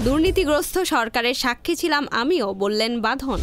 দুর্নীতিগ্রস্ত সরকারের সাক্ষী ছিলাম আমিও, বললেন বাঁধন।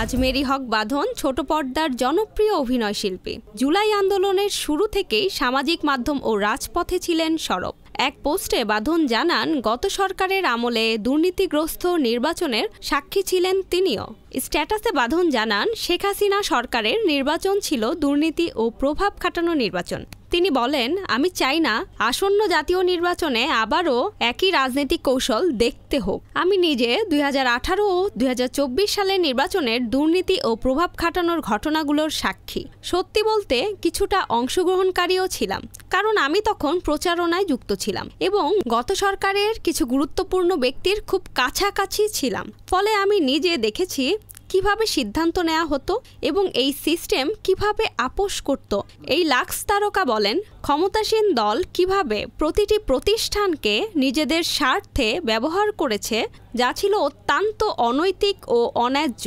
আজমেরি হক বাঁধন ছোট পর্দার জনপ্রিয় অভিনয়শিল্পী। জুলাই আন্দোলনের শুরু থেকেই সামাজিক মাধ্যম ও রাজপথে ছিলেন সরব। এক পোস্টে বাঁধন জানান, গত সরকারের আমলে দুর্নীতিগ্রস্ত নির্বাচনের সাক্ষী ছিলেন তিনিও। স্ট্যাটাসে বাঁধন জানান, শেখ হাসিনা সরকারের নির্বাচন ছিল দুর্নীতি ও প্রভাব খাটানো নির্বাচন। তিনি বলেন, আমি চাই না আসন্ন জাতীয় নির্বাচনে আবারও একই রাজনৈতিক কৌশল দেখতে হোক। আমি নিজে 2018 ও 2024 সালের নির্বাচনের দুর্নীতি ও প্রভাব খাটানোর ঘটনাগুলোর সাক্ষী। সত্যি বলতে কিছুটা অংশগ্রহণকারীও ছিলাম, কারণ আমি তখন প্রচারণায় যুক্ত ছিলাম এবং গত সরকারের কিছু গুরুত্বপূর্ণ ব্যক্তির খুব কাছাকাছি ছিলাম। ফলে আমি নিজে দেখেছি কিভাবে সিদ্ধান্ত নেওয়া হতো এবং এই সিস্টেম কিভাবে আপোষ করত। এই লাক্স তারকা বলেন, ক্ষমতাসীন দল কিভাবে প্রতিটি প্রতিষ্ঠানকে নিজেদের স্বার্থে ব্যবহার করেছে, যা ছিল অত্যন্ত অনৈতিক ও অন্যায্য।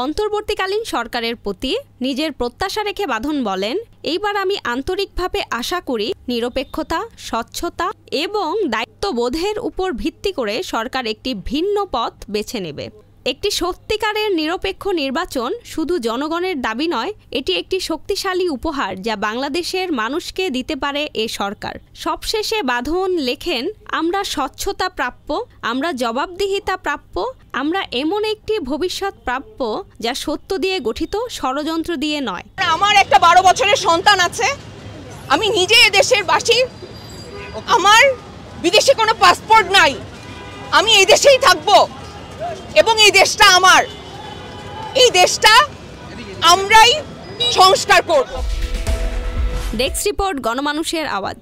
অন্তর্বর্তীকালীন সরকারের প্রতি নিজের প্রত্যাশা রেখে বাঁধন বলেন, এইবার আমি আন্তরিকভাবে আশা করি নিরপেক্ষতা, স্বচ্ছতা এবং দায়িত্ববোধের উপর ভিত্তি করে সরকার একটি ভিন্ন পথ বেছে নেবে। একটি সত্যিকারের নিরপেক্ষ নির্বাচন শুধু জনগণের দাবি নয়, এটি একটি শক্তিশালী উপহার যা বাংলাদেশের মানুষকে দিতে পারে এ সরকার। সবশেষে বাঁধন লেখেন, আমরা স্বচ্ছতা প্রাপ্য, আমরা জবাবদিহিতা প্রাপ্য, আমরা এমন একটি ভবিষ্যৎ প্রাপ্য যা সত্য দিয়ে গঠিত, ষড়যন্ত্র দিয়ে নয়। আমার একটা 12 বছরের সন্তান আছে, আমি নিজে দেশের বাসী, আমার বিদেশে কোনো পাসপোর্ট নাই, আমি এই দেশেই থাকবো এবং এই দেশটা আমার, এই দেশটা আমরাই সংস্কার করব। ডেস্ক রিপোর্ট, গণমানুষের আওয়াজ।